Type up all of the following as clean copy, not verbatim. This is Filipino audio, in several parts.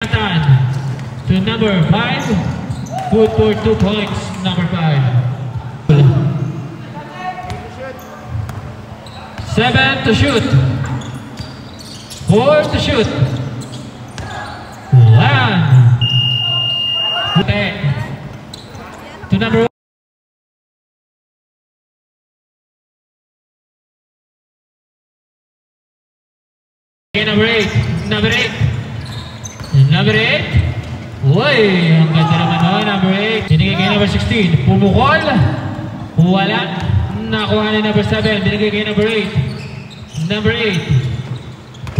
To number 5, good for 2 points, number 5. 7 to shoot. 4 to shoot. 1. To number 1. Number 8. Number 8. Number 8. Uy, ang ganda naman nun, number 8. Binigay kay number 16. Pumukol. Wala. Nakuha ni number 7. Binigay kay number 8. Number 8.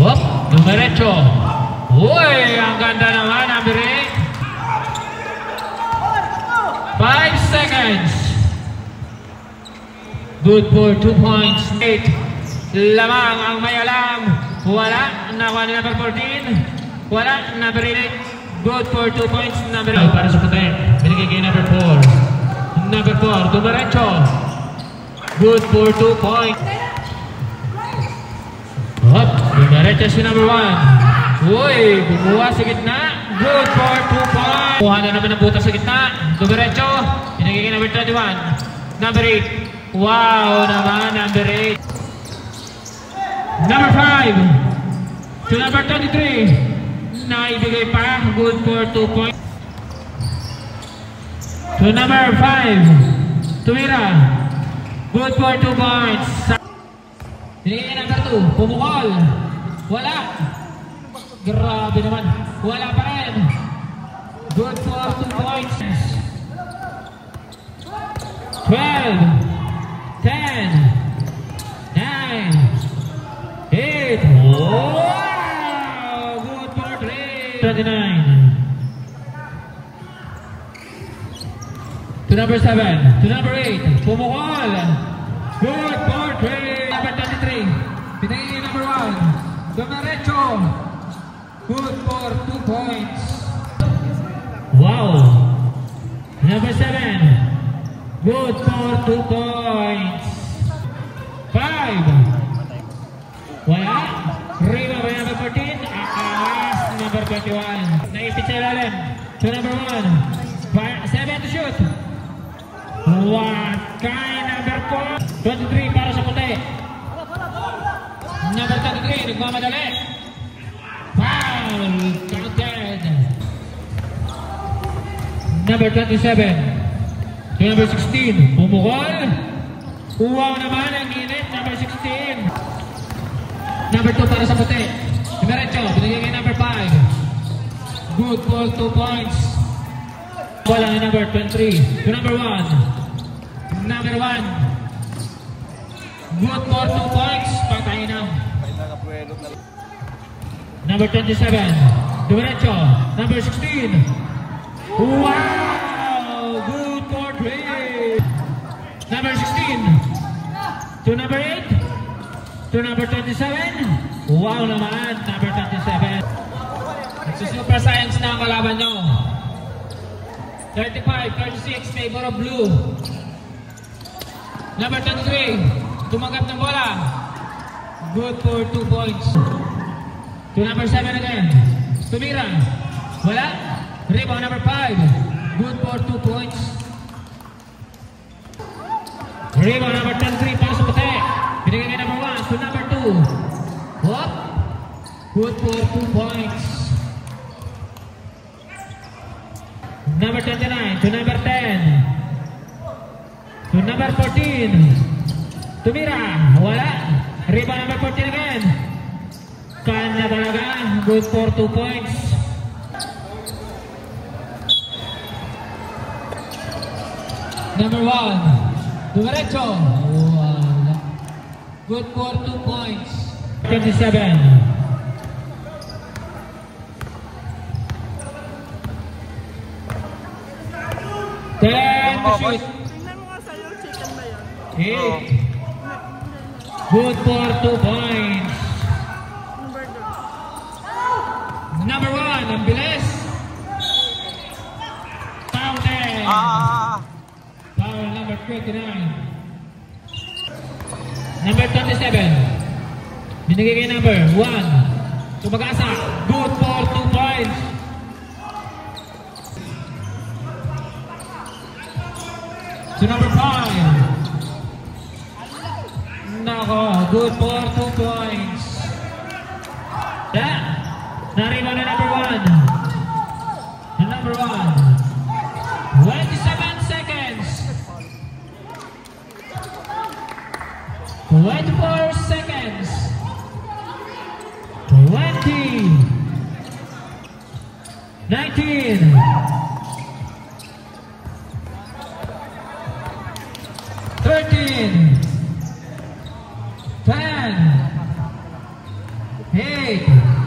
Hop, numerecho. Uy, ang ganda naman, number 8. 5 seconds. Good for 2 points. 8. Lamang ang may alam. Wala. Nakuha ni number 14. Wala. Number 8. Good for 2 points. Number 8. Para sa puti. Binigay kay number 4. Number 4. Dumiretso. Good for 2 points. Hop. Dumiretso si number 1. Uy. Bumuha sa gitna. Good for 2 points. Kuha na naman ang butas sa gitna. Dumiretso. Binigay kay number 21. Number 8. Wow naman. Number 8. Number 5. To number 23. Naibigay pa, good for 2 points. To number 5, tumira, good for 2 points. Binigay number 2, pumukol, wala. Grabe naman, wala pa rin. Good for 2 points. 12, 10, 9, 8, oh! 29. To number 7. To number 8. Pumukol. Good for 3. Number 23. Pinagiging number 1. Dumiretso. Good for 2 points. Wow. Number 7. Good for 2 points. 5. Wala. Riva by number 14. Number 21. Naipit sa ilalim. To number 1. 7 to shoot. What kind? Number 4. 23 para sa puti. Number 23. Nagmamadali. Foul. Counted. Number 27. To number 16. Pumukol. Wow naman ang init. Number 16. Number 2 para sa puti. Diretso, binigay kay number 5. Good for 2 points. Wala na number 23. To number 1. Number 1. Good for 2 points. Patay na. Number 27. Diretso. Number 16. Wow! Good for 3. Number 16. To number 8. To number 27. Wow naman, number 27. Nagsusuper science na ang kalaban nyo. 35, 36, favor of blue. Number 23, tumanggap ng bola. Good for 2 points. To number 7 again. Tumira. Wala. Rebound number 5. Good for 2 points. Rebound number 23 para sa puti. Binigay kay number 1 to number 2. What? Good for 2 points. Number 29 to number 10. To number 14. Tumira. Wala. Rebound number 14 again. Kanya talaga. Good for 2 points. Number 1. Dumiretso. Wala. Good for 2 points. 27. 10 to shoot. 8. Good for 2 points. Number 1, ang bilis. Fountain. Foul number 29. Number 27. Binigay kay number 1. Tumagasa. Good for 2 points. to number 5. Nako, good for 2 points. That, na-rebound na number 1. The number 1. 27 seconds. 24 seconds. 20. 19. 13. 10. 8.